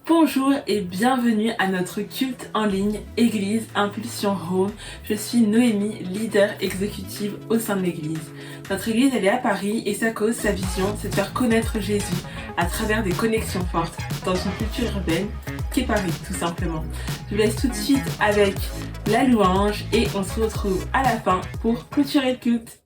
Bonjour et bienvenue à notre culte en ligne Église Impulsion Home. Je suis Noémie, leader exécutive au sein de l'église. Notre église elle est à Paris et sa cause, sa vision, c'est de faire connaître Jésus à travers des connexions fortes dans une culture urbaine qu'est Paris tout simplement. Je vous laisse tout de suite avec la louange et on se retrouve à la fin pour clôturer le culte.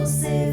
Say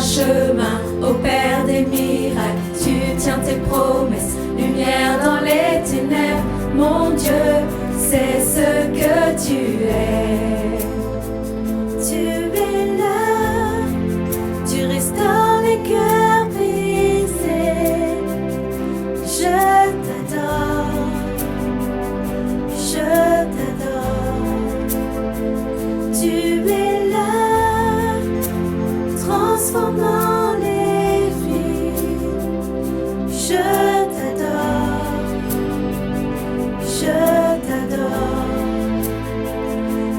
chemin, opère des miracles, tu tiens tes promesses, lumière dans les ténèbres, mon Dieu, c'est ce que tu es. Tu es là, tu restaures les cœurs brisés, je t'adore, je t'adore. Tu es là, transformant les vies, je t'adore, je t'adore.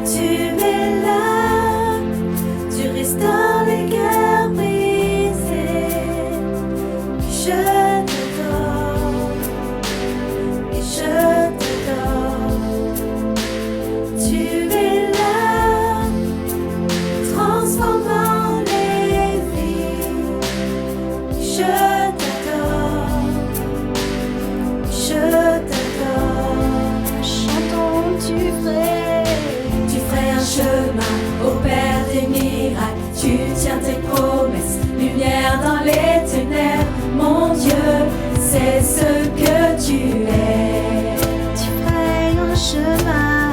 Tu es là, tu restaures les cœurs brisés, je t'adore, et je t'adore. Tu es là, transformant les vies, je t'adore, je t'adore. Chantons, tu ferais un chemin, opère des miracles, tu tiens tes promesses, lumière dans les ténèbres, mon Dieu, c'est ce que tu es. Tu ferais un chemin,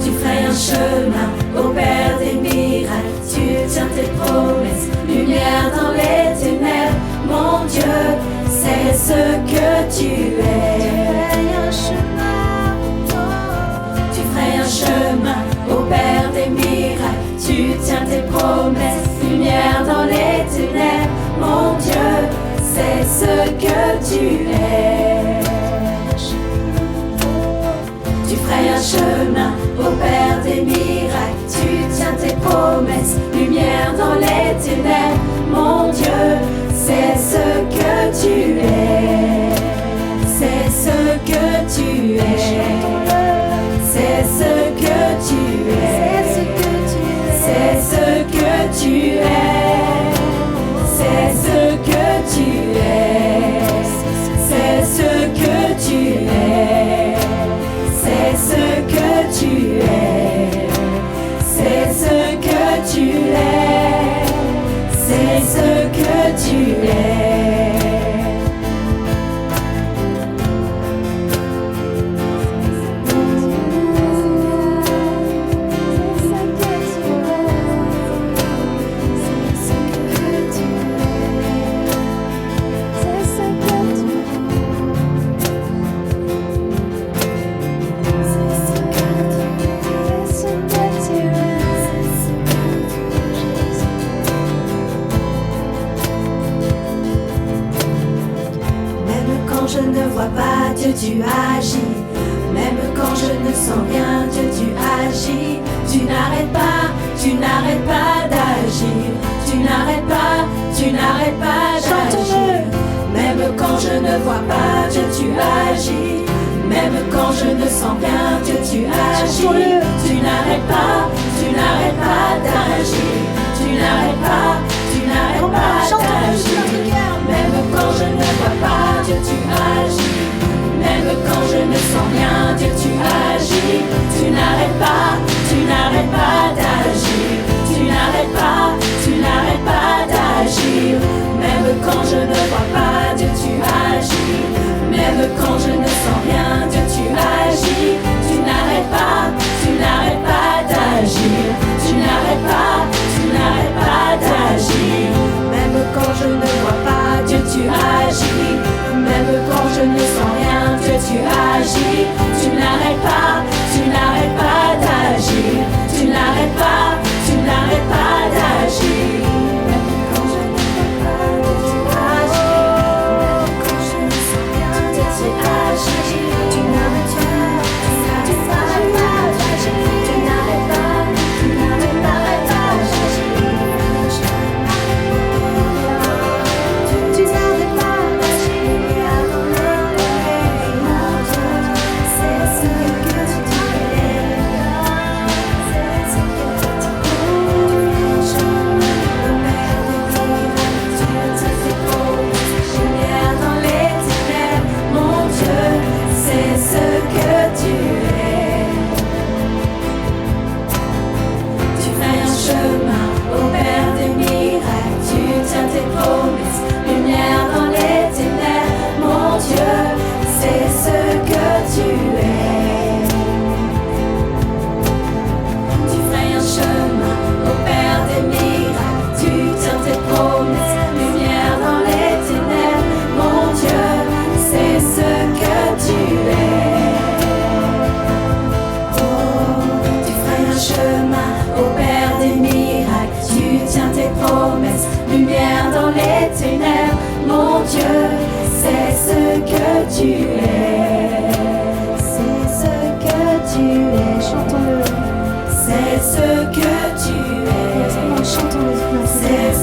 tu ferais un chemin, opère des miracles, tu tiens tes promesses, lumière dans les ténèbres, mon Dieu, c'est ce que tu es. Tu ferais un chemin, opère des miracles, tu tiens tes promesses, lumière dans les ténèbres, mon Dieu, c'est ce que tu es. Tu ferais un chemin, opère des miracles, tu tiens tes promesses, lumière dans les ténèbres, mon Dieu, c'est ce que tu es. C'est ce que tu es. C'est ce que tu es. C'est ce que tu es. C'est ce que tu es. C'est ce que tu es. C'est ce que tu es. C'est ce que tu es. C'est ce que tu es. Je ne vois pas, Dieu tu agis. Même quand je ne sens rien, Dieu tu agis. Tu n'arrêtes pas d'agir. Tu n'arrêtes pas d'agir. Même quand je ne vois pas, Dieu tu agis. Même quand je ne sens rien, Dieu tu agis. Tu n'arrêtes pas d'agir. Tu n'arrêtes pas d'agir. Même quand je ne vois pas, Dieu tu agis. Même quand je ne sens rien, Dieu tu agis. Tu n'arrêtes pas d'agir. Tu n'arrêtes pas d'agir. Même quand je ne vois pas, Dieu tu agis. Même quand je ne sens rien, Dieu tu agis. Tu n'arrêtes pas d'agir. Tu n'arrêtes pas d'agir. Même quand je ne vois pas, Dieu tu agis. Même quand je ne sens rien, Dieu tu agis. Tu n'arrêtes pas d'agir. Tu n'arrêtes pas d'agir. Même quand je ne vois pas, Dieu tu agis. Même quand je ne sens rien, Dieu tu agis. Tu n'arrêtes pas d'agir. Tu n'arrêtes pas d'agir. Tu n'arrêtes pas d'agir.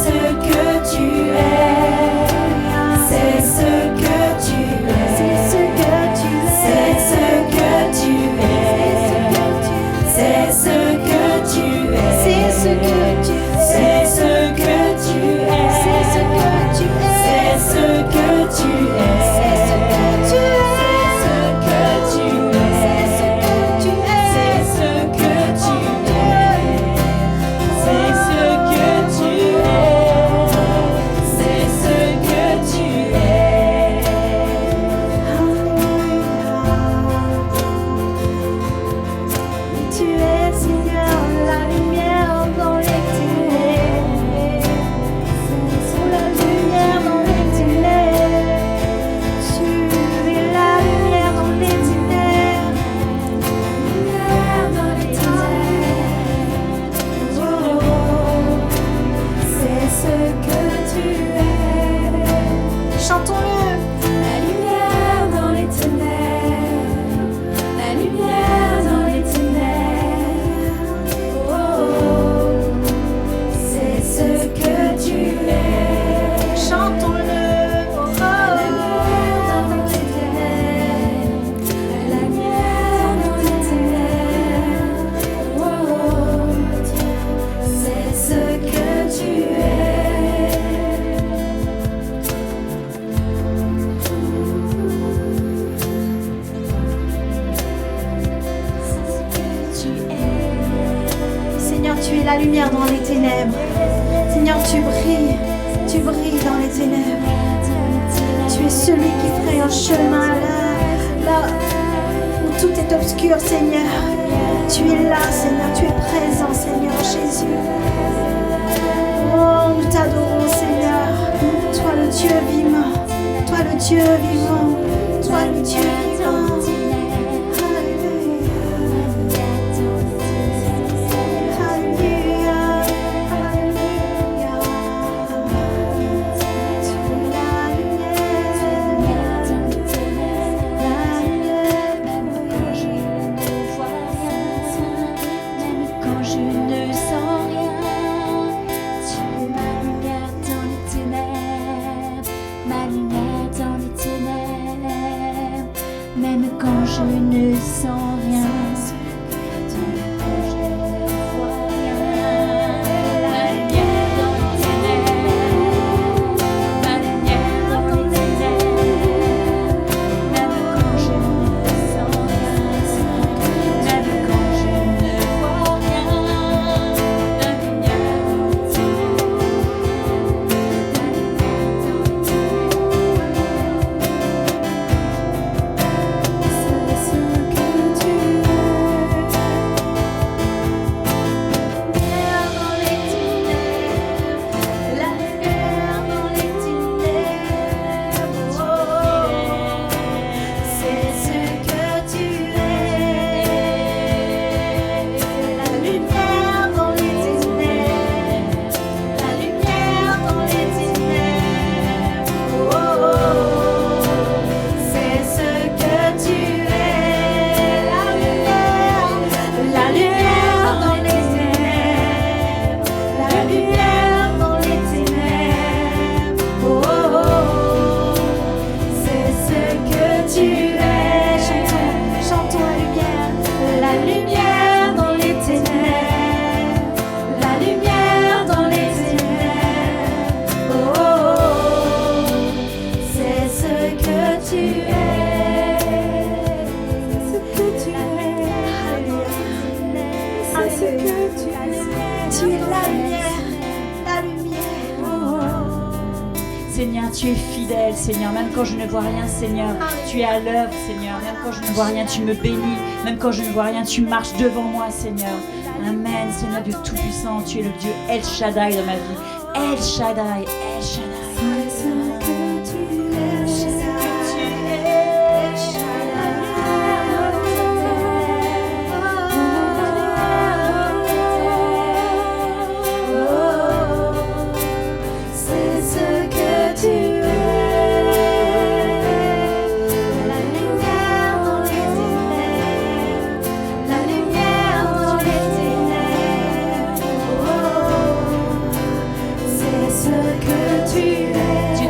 ce que tu es. C'est ce que tu es. C'est ce que tu es. C'est ce que tu es. C'est ce que tu es. C'est ce que tu es. C'est ce que tu es. C'est ce que tu es. C'est ce que tu es. C'est ce que tu es. La lumière dans les ténèbres. Seigneur, tu brilles dans les ténèbres. Tu es celui qui ferait un chemin là où tout est obscur, Seigneur. Tu es là, Seigneur, tu es présent, Seigneur Jésus. Oh, nous t'adorons, Seigneur. Toi le Dieu vivant, toi le Dieu vivant, toi le Dieu vivant. Seigneur, tu es fidèle, Seigneur, même quand je ne vois rien, Seigneur, tu es à l'œuvre, Seigneur, même quand je ne vois rien, tu me bénis, même quand je ne vois rien, tu marches devant moi, Seigneur. Amen, Seigneur Dieu Tout-Puissant, tu es le Dieu El Shaddai dans ma vie. El Shaddai, El Shaddai. C'est tu es.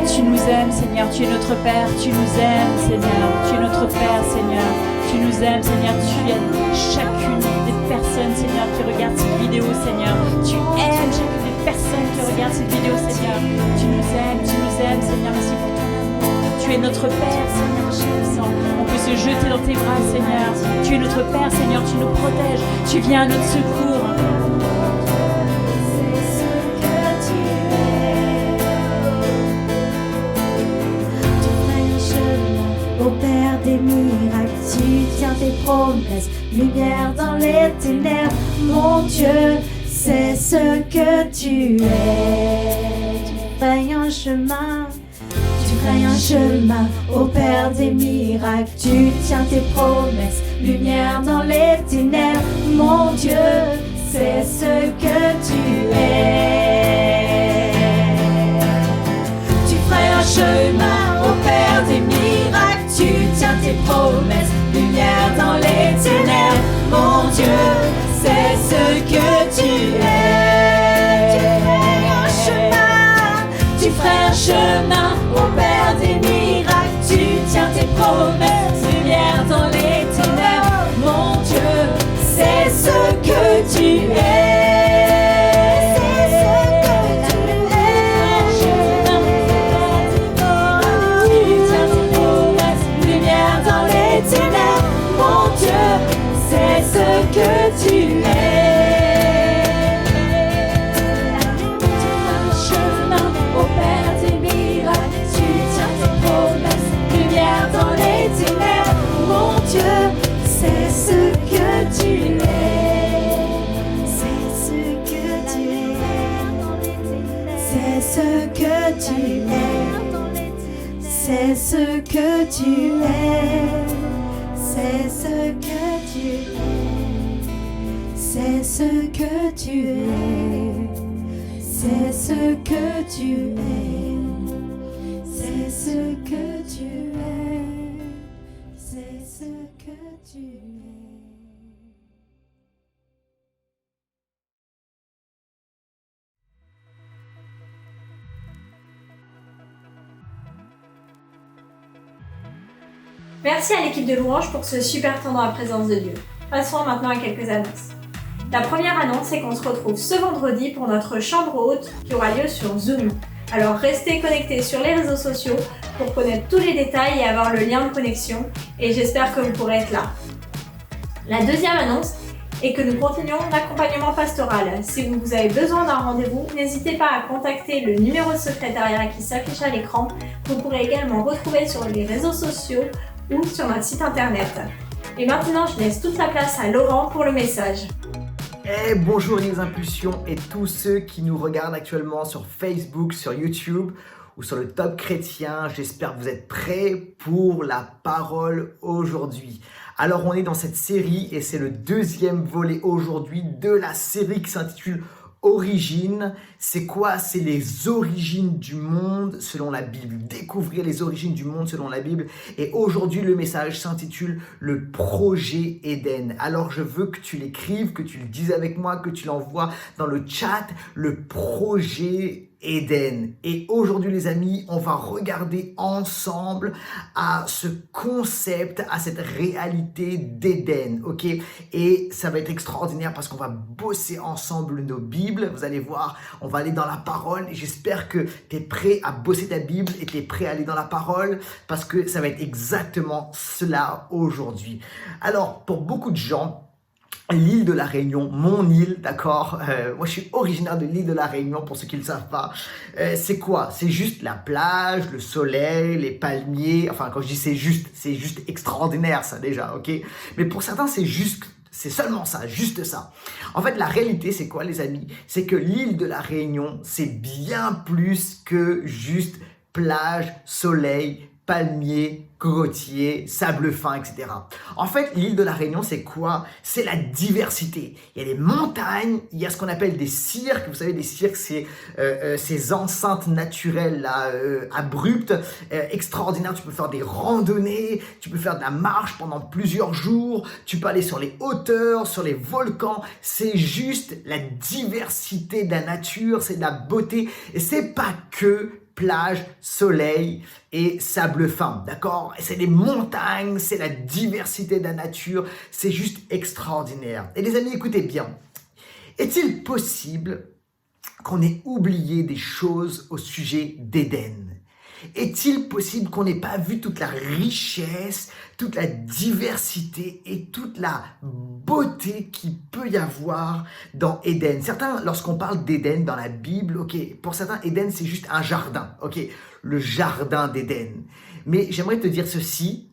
Tu nous aimes, Seigneur. Tu es notre Père. Tu nous aimes, Seigneur. Tu es notre Père, Seigneur. Tu nous aimes, Seigneur. Tu aimes chacune des personnes, Seigneur, qui regardent cette vidéo, Seigneur. Tu aimes chacune des personnes qui regardent cette vidéo, Seigneur. Tu nous aimes, Seigneur. Merci pour ton amour. Tu es notre Père, Seigneur. On peut se jeter dans tes bras, Seigneur. Tu es notre Père, Seigneur. Tu nous protèges. Tu viens à notre secours. Ô Père des miracles, tu tiens tes promesses, lumière dans les ténèbres, mon Dieu, c'est ce que tu es. Tu frayes un chemin, ô Père des miracles, tu tiens tes promesses, lumière dans les ténèbres, mon Dieu, c'est ce que tu es. Tu frayes un chemin, ô Père des miracles, tu tiens tes promesses, lumière dans les ténèbres, mon Dieu, c'est ce que tu es. Tu ferais un chemin, ô Père des miracles, tu tiens tes promesses, lumière dans les ténèbres, mon Dieu, c'est ce que tu es. C'est ce que tu es. Tu feras un chemin, ô Père des miracles, tu tiens tes promesses, lumière dans les ténèbres, mon Dieu, c'est ce que tu es. C'est ce que tu es. C'est ce que tu es. C'est ce que tu es. C'est ce que tu es. C'est ce que tu es. C'est ce que tu es. C'est ce que tu es. C'est ce que tu es. Merci à l'équipe de Louange pour ce super temps dans la présence de Dieu. Passons maintenant à quelques annonces. La première annonce, c'est qu'on se retrouve ce vendredi pour notre chambre haute qui aura lieu sur Zoom. Alors restez connectés sur les réseaux sociaux pour connaître tous les détails et avoir le lien de connexion, et j'espère que vous pourrez être là. La deuxième annonce est que nous continuons l'accompagnement pastoral. Si vous avez besoin d'un rendez-vous, n'hésitez pas à contacter le numéro de secrétariat qui s'affiche à l'écran. Vous pourrez également retrouver sur les réseaux sociaux ou sur notre site internet. Et maintenant, je laisse toute la place à Laurent pour le message. Bonjour les impulsions et tous ceux qui nous regardent actuellement sur Facebook, sur YouTube ou sur le Top Chrétien. J'espère que vous êtes prêts pour la parole aujourd'hui. Alors on est dans cette série et c'est le deuxième volet aujourd'hui de la série qui s'intitule Origine. C'est quoi? C'est les origines du monde selon la Bible. Découvrir les origines du monde selon la Bible. Et aujourd'hui, le message s'intitule Le projet Éden. Alors, je veux que tu l'écrives, que tu le dises avec moi, que tu l'envoies dans le chat. Le projet Éden. Et aujourd'hui, les amis, on va regarder ensemble à ce concept, à cette réalité d'Éden, ok? Et ça va être extraordinaire parce qu'on va bosser ensemble nos Bibles. Vous allez voir, on va aller dans la parole et j'espère que tu es prêt à bosser ta Bible et tu es prêt à aller dans la parole parce que ça va être exactement cela aujourd'hui. Alors, pour beaucoup de gens, l'île de la Réunion, mon île, d'accord, moi je suis originaire de l'île de la Réunion pour ceux qui ne le savent pas. C'est quoi? C'est juste la plage, le soleil, les palmiers. Enfin, quand je dis c'est juste extraordinaire ça déjà, ok? Mais pour certains c'est seulement ça, juste ça. En fait, la réalité, c'est quoi, les amis? C'est que l'île de la Réunion, c'est bien plus que juste plage, soleil, palmiers, cocotiers, sable fin, etc. En fait, l'île de la Réunion, c'est quoi? C'est la diversité. Il y a des montagnes, il y a ce qu'on appelle des cirques. Vous savez, des cirques, c'est ces enceintes naturelles là, abruptes, extraordinaires. Tu peux faire des randonnées, tu peux faire de la marche pendant plusieurs jours, tu peux aller sur les hauteurs, sur les volcans. C'est juste la diversité de la nature, c'est de la beauté. Et c'est pas que plage, soleil et sable fin, d'accord? C'est les montagnes, c'est la diversité de la nature, c'est juste extraordinaire. Et les amis, écoutez bien, est-il possible qu'on ait oublié des choses au sujet d'Éden? Est-il possible qu'on n'ait pas vu toute la richesse, toute la diversité et toute la beauté qu'il peut y avoir dans Éden? Certains, lorsqu'on parle d'Éden dans la Bible, ok, pour certains, Éden, c'est juste un jardin, ok, le jardin d'Éden. Mais j'aimerais te dire ceci,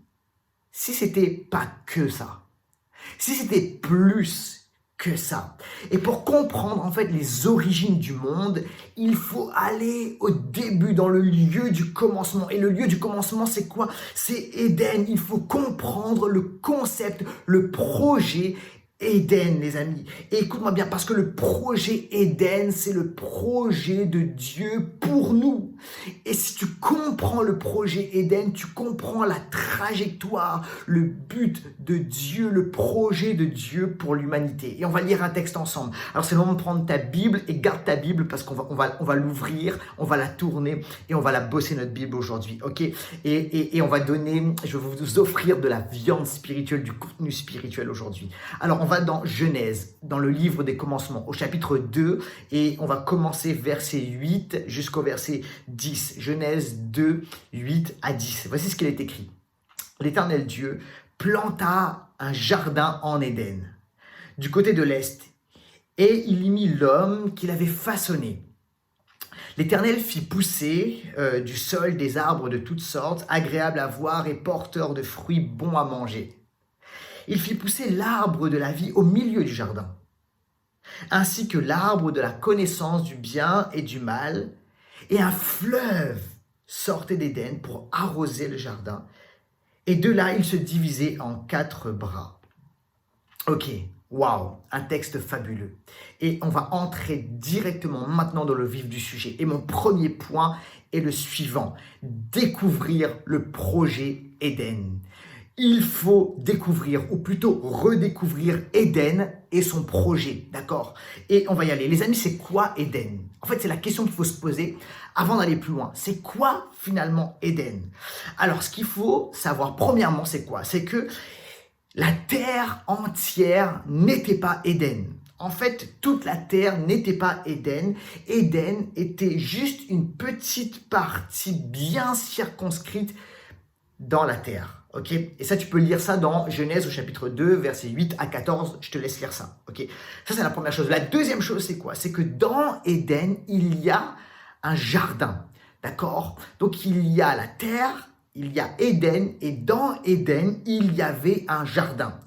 si c'était pas que ça, si c'était plus que ça. Et pour comprendre en fait les origines du monde, il faut aller au début, dans le lieu du commencement. Et le lieu du commencement, c'est quoi? C'est Éden. Il faut comprendre le concept, le projet Éden, les amis. Et écoute-moi bien, parce que le projet Éden, c'est le projet de Dieu pour nous. Et si tu comprends le projet Éden, tu comprends la trajectoire, le but de Dieu, le projet de Dieu pour l'humanité. Et on va lire un texte ensemble. Alors c'est le moment de prendre ta Bible et garde ta Bible parce qu'on va l'ouvrir, on va la tourner et on va la bosser notre Bible aujourd'hui, ok? Et on va donner, je vais vous offrir de la viande spirituelle, du contenu spirituel aujourd'hui. Alors on va dans Genèse, dans le livre des commencements, au chapitre 2, et on va commencer verset 8 jusqu'au verset 10. Genèse 2, 8 à 10. Voici ce qu'il est écrit. L'Éternel Dieu planta un jardin en Éden, du côté de l'Est, et il y mit l'homme qu'il avait façonné. L'Éternel fit pousser du sol des arbres de toutes sortes, agréables à voir et porteurs de fruits bons à manger. Il fit pousser l'arbre de la vie au milieu du jardin, ainsi que l'arbre de la connaissance du bien et du mal, et un fleuve sortait d'Éden pour arroser le jardin, et de là il se divisait en 4 bras. Ok, waouh, un texte fabuleux. Et on va entrer directement maintenant dans le vif du sujet. Et mon premier point est le suivant, découvrir le projet Éden. Il faut découvrir, ou plutôt redécouvrir Éden et son projet, d'accord? Et on va y aller. Les amis, c'est quoi Éden? En fait, c'est la question qu'il faut se poser avant d'aller plus loin. C'est quoi finalement Éden? Alors, ce qu'il faut savoir, premièrement, c'est quoi? C'est que la terre entière n'était pas Éden. En fait, toute la terre n'était pas Éden. Éden était juste une petite partie bien circonscrite dans la terre. Ok, et ça, tu peux lire ça dans Genèse au chapitre 2, versets 8 à 14. Je te laisse lire ça. Ok, ça, c'est la première chose. La deuxième chose, c'est quoi? C'est que dans Éden, il y a un jardin. D'accord? Donc, il y a la terre, il y a Éden, et dans Éden, il y avait un jardin.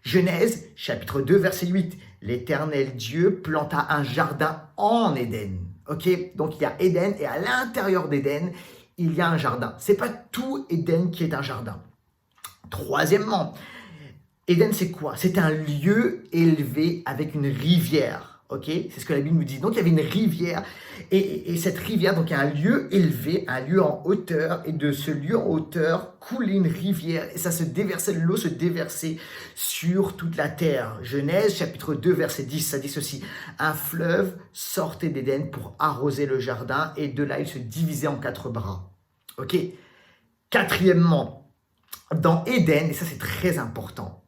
Genèse, chapitre 2, verset 8. L'Éternel Dieu planta un jardin en Éden. Ok, donc il y a Éden, et à l'intérieur d'Éden, il y a un jardin. C'est pas tout Éden qui est un jardin. Troisièmement, Éden, c'est quoi? C'est un lieu élevé avec une rivière. Ok, c'est ce que la Bible nous dit. Donc, il y avait une rivière. Et cette rivière, donc, il y a un lieu élevé, un lieu en hauteur. Et de ce lieu en hauteur coulait une rivière. Et ça se déversait, l'eau se déversait sur toute la terre. Genèse, chapitre 2, verset 10, ça dit ceci. Un fleuve sortait d'Éden pour arroser le jardin. Et de là, il se divisait en 4 bras. Ok. Quatrièmement, dans Éden, et ça c'est très important,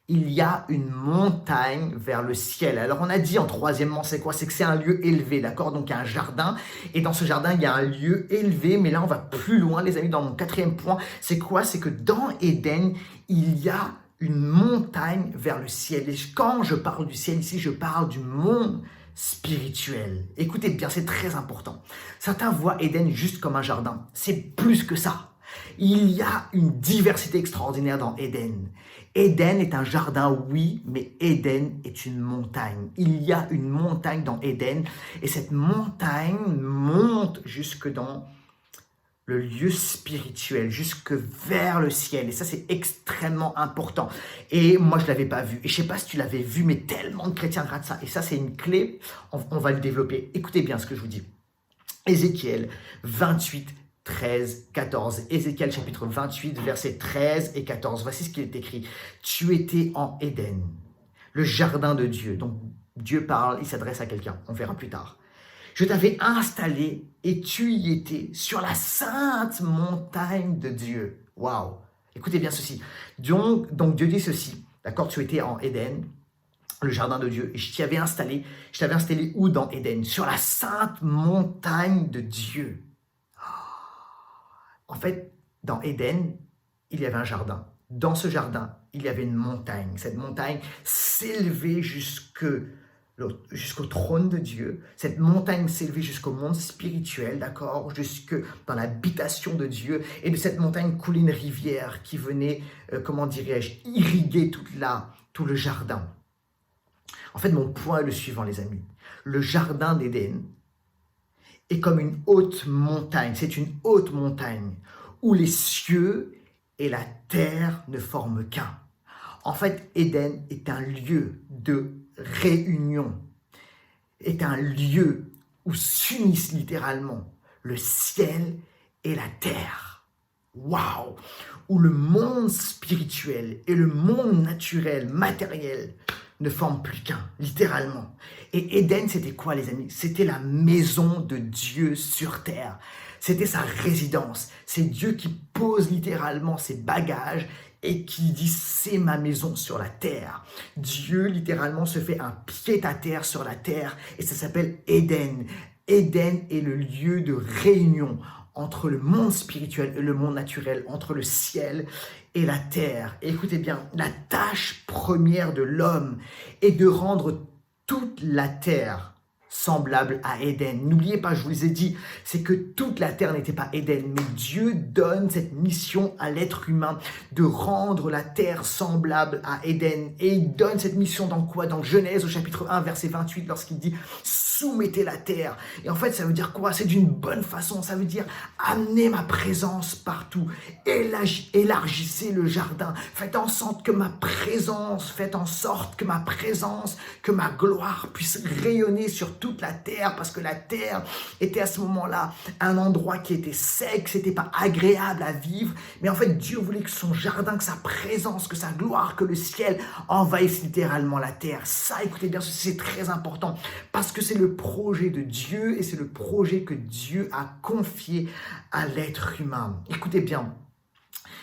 il y a une montagne vers le ciel. Alors on a dit en troisièmement, c'est quoi? C'est que c'est un lieu élevé, d'accord? Donc il y a un jardin, et dans ce jardin, il y a un lieu élevé, mais là on va plus loin, les amis, dans mon quatrième point. C'est quoi? C'est que dans Éden, il y a une montagne vers le ciel. Et quand je parle du ciel ici, je parle du monde spirituel. Écoutez bien, c'est très important. Certains voient Éden juste comme un jardin. C'est plus que ça. Il y a une diversité extraordinaire dans Éden. Éden est un jardin, oui, mais Éden est une montagne. Il y a une montagne dans Éden, et cette montagne monte jusque dans le lieu spirituel, jusque vers le ciel. Et ça, c'est extrêmement important. Et moi, je ne l'avais pas vu. Et je ne sais pas si tu l'avais vu, mais tellement de chrétiens ratent ça. Et ça, c'est une clé. On va le développer. Écoutez bien ce que je vous dis. Ézéchiel 28, 13, 14. Ézéchiel chapitre 28, versets 13 et 14. Voici ce qu'il est écrit. Tu étais en Éden, le jardin de Dieu. Donc Dieu parle, il s'adresse à quelqu'un. On verra plus tard. Je t'avais installé et tu y étais sur la sainte montagne de Dieu. Waouh! Écoutez bien ceci. Donc Dieu dit ceci. D'accord? Tu étais en Éden, le jardin de Dieu, et je t'avais installé où dans Éden? Sur la sainte montagne de Dieu. En fait, dans Éden, il y avait un jardin. Dans ce jardin, il y avait une montagne. Cette montagne s'élevait jusqu'au trône de Dieu. Cette montagne s'élevait jusqu'au monde spirituel, d'accord? Jusque dans l'habitation de Dieu. Et de cette montagne coulait une rivière qui venait, irriguer tout le jardin. En fait, mon point est le suivant, les amis. Le jardin d'Éden est comme une haute montagne. C'est une haute montagne où les cieux et la terre ne forment qu'un. En fait, Éden est un lieu de réunion, est un lieu où s'unissent littéralement le ciel et la terre. Waouh! Où le monde spirituel et le monde naturel, matériel, ne forment plus qu'un, littéralement. Et Éden, c'était quoi, les amis? C'était la maison de Dieu sur terre. C'était sa résidence. C'est Dieu qui pose littéralement ses bagages et qui dit « c'est ma maison sur la terre ». Dieu, littéralement, se fait un pied-à-terre sur la terre et ça s'appelle Éden. Éden est le lieu de réunion entre le monde spirituel et le monde naturel, entre le ciel et la terre. Et écoutez bien, la tâche première de l'homme est de rendre toute la terre semblable à Éden. N'oubliez pas, je vous ai dit, c'est que toute la terre n'était pas Éden, mais Dieu donne cette mission à l'être humain de rendre la terre semblable à Éden. Et il donne cette mission dans quoi? Dans Genèse au chapitre 1, verset 28, lorsqu'il dit « soumettez la terre ». Et en fait, ça veut dire quoi? C'est d'une bonne façon, ça veut dire amener ma présence partout, élargissez le jardin, faites en sorte que ma présence, que ma gloire puisse rayonner sur toute la terre, parce que la terre était à ce moment-là un endroit qui était sec, c'était pas agréable à vivre, mais en fait Dieu voulait que son jardin, que sa présence, que sa gloire, que le ciel envahisse littéralement la terre. Ça, écoutez bien, c'est très important, parce que c'est le projet de Dieu et c'est le projet que Dieu a confié à l'être humain. Écoutez bien,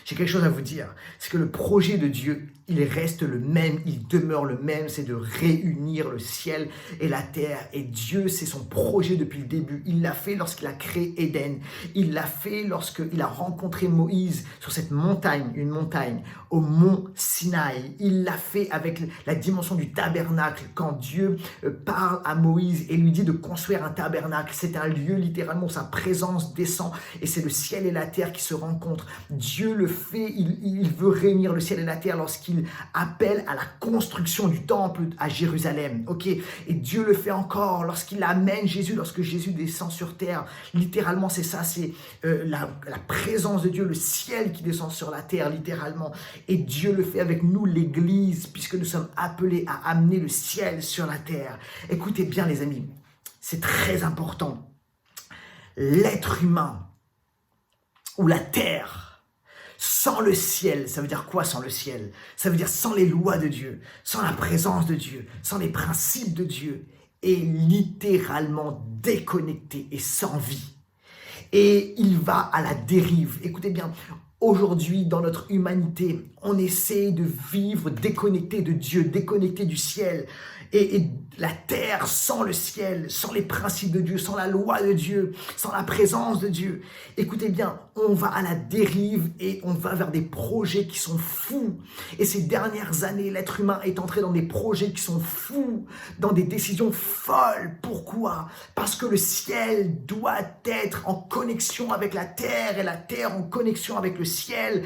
j'ai quelque chose à vous dire, c'est que le projet de Dieu, il reste le même, il demeure le même, c'est de réunir le ciel et la terre. Et Dieu, c'est son projet depuis le début. Il l'a fait lorsqu'il a créé Éden. Il l'a fait lorsqu'il a rencontré Moïse sur cette montagne, une montagne, au mont Sinaï. Il l'a fait avec la dimension du tabernacle. Quand Dieu parle à Moïse et lui dit de construire un tabernacle, c'est un lieu littéralement où sa présence descend et c'est le ciel et la terre qui se rencontrent. Dieu le fait, il veut réunir le ciel et la terre lorsqu'il appelle à la construction du temple à Jérusalem, ok? Et Dieu le fait encore lorsqu'il amène Jésus, lorsque Jésus descend sur terre. Littéralement, c'est ça, c'est la présence de Dieu, le ciel qui descend sur la terre, littéralement. Et Dieu le fait avec nous, l'Église, puisque nous sommes appelés à amener le ciel sur la terre. Écoutez bien, les amis, c'est très important. L'être humain ou la terre, sans le ciel, ça veut dire quoi sans le ciel? Ça veut dire sans les lois de Dieu, sans la présence de Dieu, sans les principes de Dieu, est littéralement déconnecté et sans vie. Et il va à la dérive. Écoutez bien, aujourd'hui, dans notre humanité, on essaie de vivre déconnecté de Dieu, déconnecté du ciel. Et la terre sans le ciel, sans les principes de Dieu, sans la loi de Dieu, sans la présence de Dieu. Écoutez bien, on va à la dérive et on va vers des projets qui sont fous. Et ces dernières années, l'être humain est entré dans des projets qui sont fous, dans des décisions folles. Pourquoi? Parce que le ciel doit être en connexion avec la terre et la terre en connexion avec le ciel.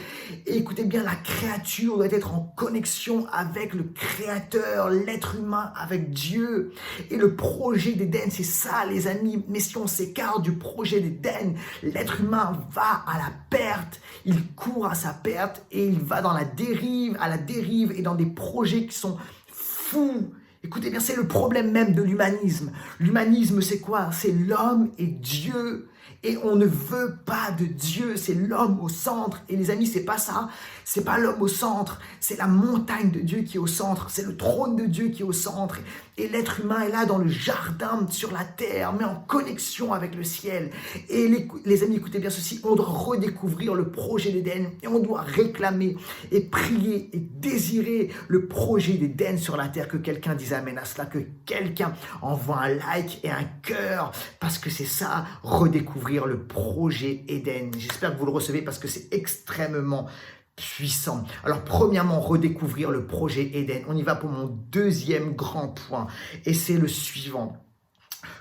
Et écoutez bien, la créature doit être en connexion avec le Créateur, l'être humain avec Dieu. Et le projet d'Éden, c'est ça, les amis. Mais si on s'écarte du projet d'Éden, l'être humain va à la perte. Il court à sa perte et il va dans la dérive, à la dérive et dans des projets qui sont fous. Écoutez bien, c'est le problème même de l'humanisme. L'humanisme, c'est quoi? C'est l'homme et Dieu Et on ne veut pas de Dieu, c'est l'homme au centre. Et les amis, c'est pas ça, c'est pas l'homme au centre, c'est la montagne de Dieu qui est au centre, c'est le trône de Dieu qui est au centre. Et l'être humain est là dans le jardin, sur la terre, mais en connexion avec le ciel. Et les amis, écoutez bien ceci, on doit redécouvrir le projet d'Éden et on doit réclamer et prier et désirer le projet d'Éden sur la terre. Que quelqu'un dise amen à cela, que quelqu'un envoie un like et un cœur, parce que c'est ça, redécouvrir le projet Éden. J'espère que vous le recevez parce que c'est extrêmement puissant. Alors premièrement, redécouvrir le projet Éden. On y va pour mon deuxième grand point et c'est le suivant.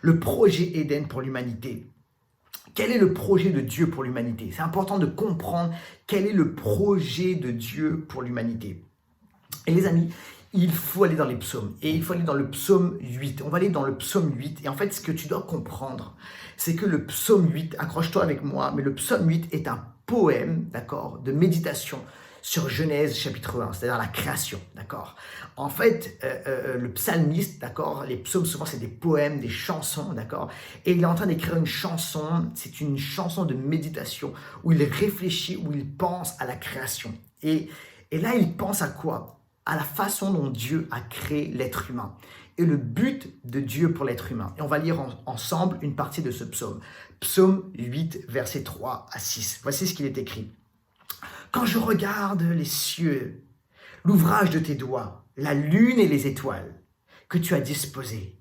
Le projet Éden pour l'humanité. Quel est le projet de Dieu pour l'humanité? C'est important de comprendre quel est le projet de Dieu pour l'humanité. Et les amis, il faut aller dans les psaumes. Et il faut aller dans le psaume 8. On va aller dans le psaume 8. Et en fait, ce que tu dois comprendre, c'est que le psaume 8, accroche-toi avec moi, mais le psaume 8 est un poème, d'accord, de méditation sur Genèse chapitre 1, c'est-à-dire la création, d'accord. En fait, le psalmiste, d'accord, les psaumes souvent c'est des poèmes, des chansons, d'accord, et il est en train d'écrire une chanson, c'est une chanson de méditation où il réfléchit, où il pense à la création. Et là, il pense à quoi? À la façon dont Dieu a créé l'être humain et le but de Dieu pour l'être humain. Et on va lire ensemble une partie de ce psaume. Psaume 8, versets 3 à 6. Voici ce qu'il est écrit. « Quand je regarde les cieux, l'ouvrage de tes doigts, la lune et les étoiles que tu as disposées,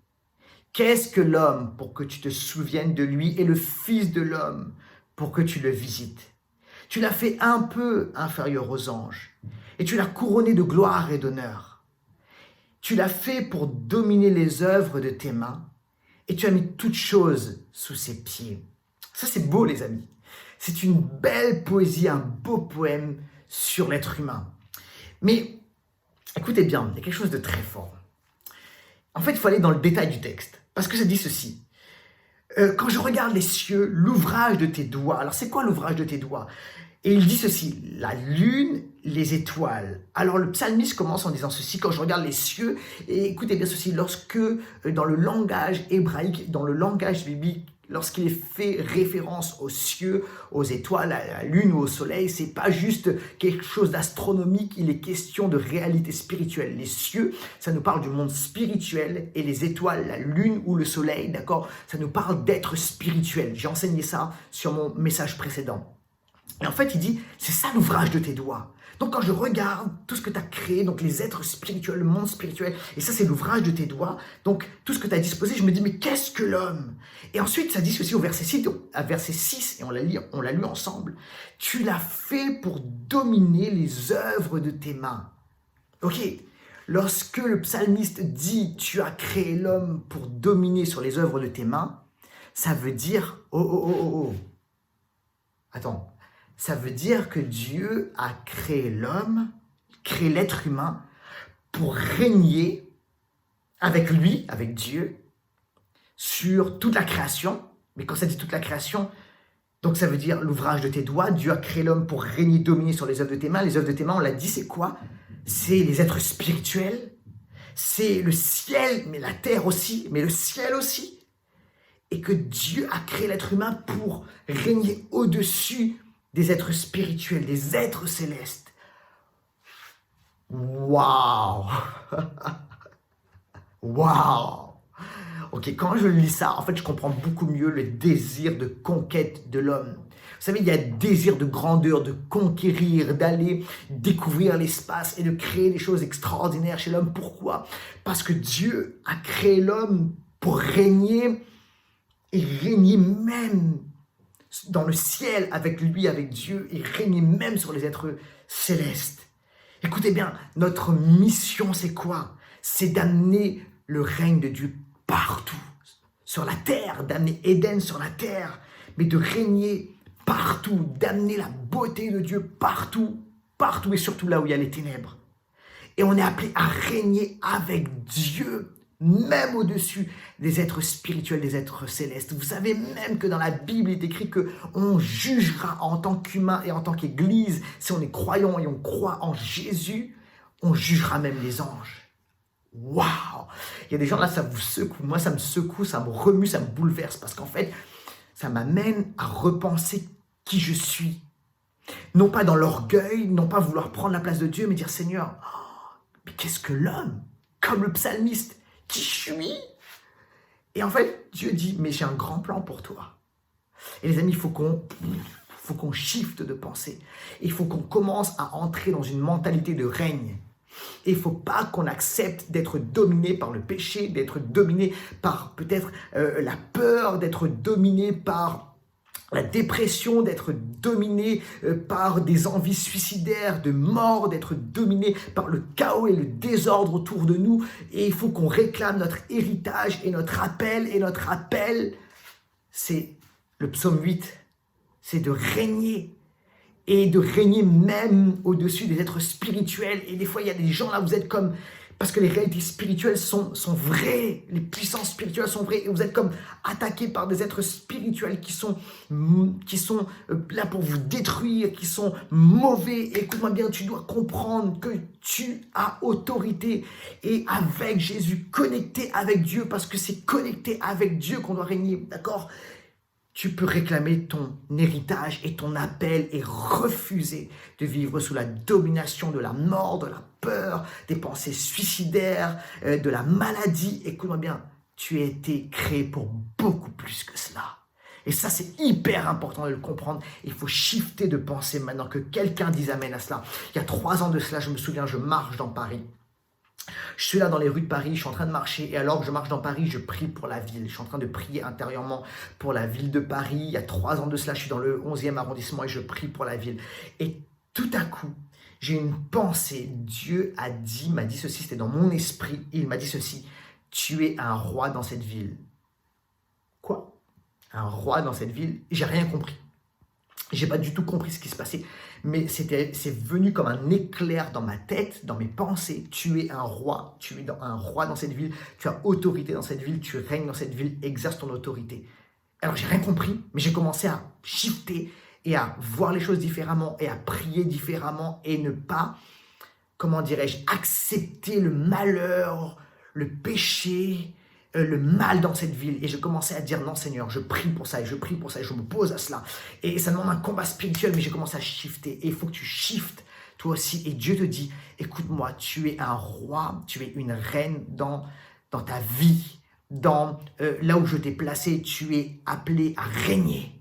qu'est-ce que l'homme pour que tu te souviennes de lui et le fils de l'homme pour que tu le visites? Tu l'as fait un peu inférieur aux anges et tu l'as couronné de gloire et d'honneur. Tu l'as fait pour dominer les œuvres de tes mains et tu as mis toutes choses sous ses pieds. » Ça, c'est beau, les amis. C'est une belle poésie, un beau poème sur l'être humain. Mais écoutez bien, il y a quelque chose de très fort. En fait, il faut aller dans le détail du texte, parce que ça dit ceci. Quand je regarde les cieux, l'ouvrage de tes doigts. Alors, c'est quoi l'ouvrage de tes doigts? Et il dit ceci, la lune, les étoiles. Alors le psalmiste commence en disant ceci, quand je regarde les cieux, et écoutez bien ceci, lorsque dans le langage hébraïque, dans le langage biblique, lorsqu'il est fait référence aux cieux, aux étoiles, à la lune ou au soleil, c'est pas juste quelque chose d'astronomique, il est question de réalité spirituelle. Les cieux, ça nous parle du monde spirituel, et les étoiles, la lune ou le soleil, d'accord, ça nous parle d'être spirituel. J'ai enseigné ça sur mon message précédent. Et en fait, il dit, c'est ça l'ouvrage de tes doigts. Donc quand je regarde tout ce que tu as créé, donc les êtres spirituels, le monde spirituel, et ça c'est l'ouvrage de tes doigts, donc tout ce que tu as disposé, je me dis, mais qu'est-ce que l'homme? Et ensuite, ça dit ceci au verset 6, et on l'a lu ensemble, tu l'as fait pour dominer les œuvres de tes mains. Ok, lorsque le psalmiste dit, tu as créé l'homme pour dominer sur les œuvres de tes mains, ça veut dire, attends, ça veut dire que Dieu a créé l'homme, créé l'être humain pour régner avec lui, avec Dieu, sur toute la création. Mais quand ça dit toute la création, donc ça veut dire l'ouvrage de tes doigts. Dieu a créé l'homme pour régner, dominer sur les œuvres de tes mains. Les œuvres de tes mains, on l'a dit, c'est quoi? C'est les êtres spirituels, c'est le ciel, mais la terre aussi, mais le ciel aussi. Et que Dieu a créé l'être humain pour régner au-dessus des êtres spirituels, des êtres célestes. Waouh! Waouh! Ok, quand je lis ça, en fait, je comprends beaucoup mieux le désir de conquête de l'homme. Vous savez, il y a un désir de grandeur, de conquérir, d'aller découvrir l'espace et de créer des choses extraordinaires chez l'homme. Pourquoi? Parce que Dieu a créé l'homme pour régner et régner même dans le ciel avec lui, avec Dieu, et régner même sur les êtres célestes. Écoutez bien, notre mission, c'est quoi? C'est d'amener le règne de Dieu partout, sur la terre, d'amener Éden sur la terre, mais de régner partout, d'amener la beauté de Dieu partout, partout et surtout là où il y a les ténèbres. Et on est appelé à régner avec Dieu, même au-dessus des êtres spirituels, des êtres célestes. Vous savez même que dans la Bible, il est écrit qu'on jugera en tant qu'humain et en tant qu'Église, si on est croyant et on croit en Jésus, on jugera même les anges. Waouh! Il y a des gens là, ça vous secoue. Moi, ça me secoue, ça me remue, ça me bouleverse. Parce qu'en fait, ça m'amène à repenser qui je suis. Non pas dans l'orgueil, non pas vouloir prendre la place de Dieu, mais dire Seigneur, mais qu'est-ce que l'homme? Comme le psalmiste, qui je suis? Et en fait, Dieu dit, mais j'ai un grand plan pour toi. Et les amis, il faut qu'on shift de pensée. Il faut qu'on commence à entrer dans une mentalité de règne. Et il ne faut pas qu'on accepte d'être dominé par le péché, d'être dominé par peut-être la peur, d'être dominé par la dépression, d'être dominé par des envies suicidaires, de mort, d'être dominé par le chaos et le désordre autour de nous. Et il faut qu'on réclame notre héritage et notre appel. Et notre appel, c'est le psaume 8, c'est de régner. Et de régner même au-dessus des êtres spirituels. Et des fois, il y a des gens là, vous êtes comme... Parce que les réalités spirituelles sont vraies, les puissances spirituelles sont vraies, et vous êtes comme attaqués par des êtres spirituels qui sont là pour vous détruire, qui sont mauvais. Écoute-moi bien, tu dois comprendre que tu as autorité, et avec Jésus, connecté avec Dieu, parce que c'est connecté avec Dieu qu'on doit régner, d'accord ? Tu peux réclamer ton héritage et ton appel et refuser de vivre sous la domination de la mort, de la peur, des pensées suicidaires, de la maladie. Écoute-moi bien, tu as été créé pour beaucoup plus que cela. Et ça, c'est hyper important de le comprendre. Il faut shifter de pensée maintenant, que quelqu'un dise amen à cela. Il y a 3 ans de cela, je me souviens, je marche dans Paris. Je suis là dans les rues de Paris, je suis en train de marcher, et alors que je marche dans Paris, je prie pour la ville. Je suis en train de prier intérieurement pour la ville de Paris. Il y a 3 ans de cela, je suis dans le 11e arrondissement et je prie pour la ville. Et tout à coup, j'ai une pensée. Dieu m'a dit ceci, c'était dans mon esprit. Il m'a dit ceci: tu es un roi dans cette ville. Quoi? Un roi dans cette ville? J'ai rien compris. J'ai pas du tout compris ce qui se passait, mais c'est venu comme un éclair dans ma tête, dans mes pensées. Tu es un roi, tu es un roi dans cette ville, tu as autorité dans cette ville, tu règnes dans cette ville, exerce ton autorité. Alors j'ai rien compris, mais j'ai commencé à shifter et à voir les choses différemment et à prier différemment et ne pas, comment dirais-je, accepter le malheur, le péché, le mal dans cette ville. Et je commençais à dire non Seigneur, je prie pour ça et je prie pour ça et je m'oppose à cela. Et ça demande un combat spirituel, mais j'ai commencé à shifter. Et il faut que tu shiftes toi aussi. Et Dieu te dit, écoute-moi, tu es un roi, tu es une reine dans ta vie, dans là où je t'ai placé, tu es appelé à régner.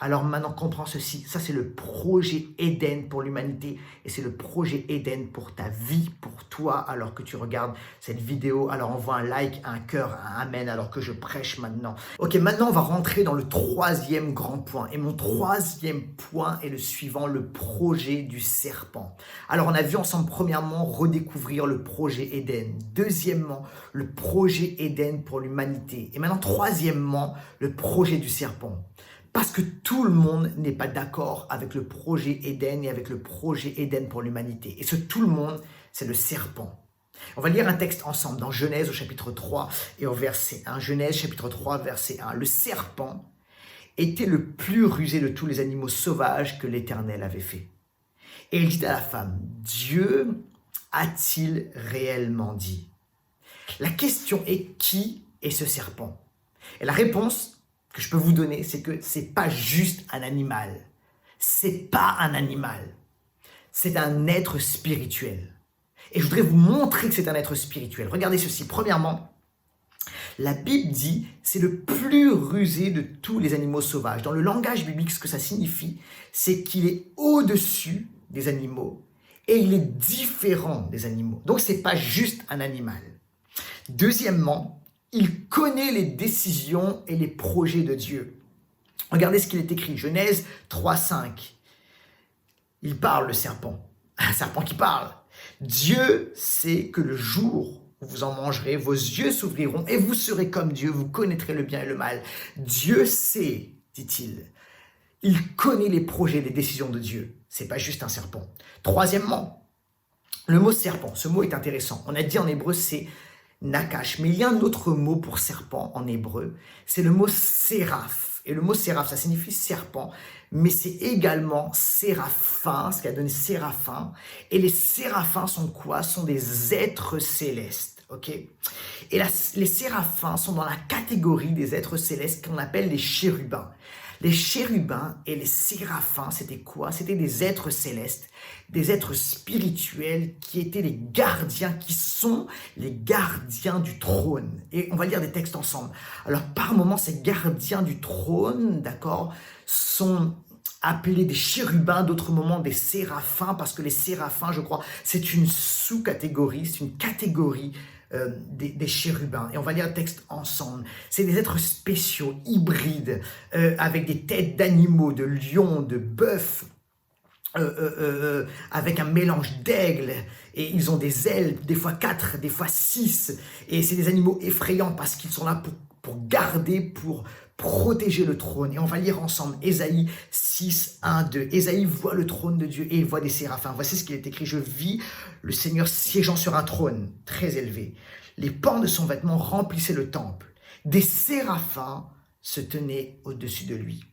Alors maintenant, comprends ceci, ça c'est le projet Éden pour l'humanité et c'est le projet Éden pour ta vie, pour toi, alors que tu regardes cette vidéo. Alors envoie un like, un cœur, un amen, alors que je prêche maintenant. Ok, maintenant on va rentrer dans le 3e grand point. Et mon 3e point est le suivant, le projet du serpent. Alors on a vu ensemble, premièrement, redécouvrir le projet Éden. Deuxièmement, le projet Éden pour l'humanité. Et maintenant, troisièmement, le projet du serpent. Parce que tout le monde n'est pas d'accord avec le projet Éden et avec le projet Éden pour l'humanité. Et ce tout le monde, c'est le serpent. On va lire un texte ensemble dans Genèse au chapitre 3 et au verset 1. Genèse chapitre 3, verset 1. Le serpent était le plus rusé de tous les animaux sauvages que l'Éternel avait fait. Et il dit à la femme, Dieu a-t-il réellement dit? La question est, qui est ce serpent? Et la réponse que je peux vous donner, c'est que c'est pas juste un animal. C'est pas un animal. C'est un être spirituel. Et je voudrais vous montrer que c'est un être spirituel. Regardez ceci. Premièrement, la Bible dit c'est le plus rusé de tous les animaux sauvages. Dans le langage biblique, ce que ça signifie, c'est qu'il est au-dessus des animaux et il est différent des animaux. Donc, c'est pas juste un animal. Deuxièmement, il connaît les décisions et les projets de Dieu. Regardez ce qu'il est écrit, Genèse 3:5. Il parle, le serpent. Un serpent qui parle. Dieu sait que le jour où vous en mangerez, vos yeux s'ouvriront et vous serez comme Dieu, vous connaîtrez le bien et le mal. Dieu sait, dit-il. Il connaît les projets, les décisions de Dieu. C'est pas juste un serpent. Troisièmement, le mot serpent, ce mot est intéressant. On a dit en hébreu, c'est Nakash, mais il y a un autre mot pour serpent en hébreu, c'est le mot séraph. Et le mot séraph, ça signifie serpent, mais c'est également séraphin, ce qui a donné séraphin. Et les séraphins sont quoi? Sont des êtres célestes. ok? Et les séraphins sont dans la catégorie des êtres célestes qu'on appelle les chérubins. Les chérubins et les séraphins, c'était quoi? C'était des êtres célestes, des êtres spirituels qui étaient les gardiens, qui sont les gardiens du trône. Et on va lire des textes ensemble. Alors, par moments, ces gardiens du trône, d'accord, sont appelés des chérubins, d'autres moments des séraphins, parce que les séraphins, je crois, c'est une sous-catégorie, c'est une catégorie des chérubins. Et on va lire le texte ensemble. C'est des êtres spéciaux, hybrides, avec des têtes d'animaux, de lions, de bœufs, avec un mélange d'aigle, et ils ont des ailes, des fois 4, des fois 6, et c'est des animaux effrayants parce qu'ils sont là pour garder, pour protéger le trône. Et on va lire ensemble Ésaïe 6, 1, 2. Ésaïe voit le trône de Dieu et il voit des séraphins. Voici ce qu'il est écrit: je vis le Seigneur siégeant sur un trône très élevé. Les pans de son vêtement remplissaient le temple. Des séraphins se tenaient au-dessus de lui.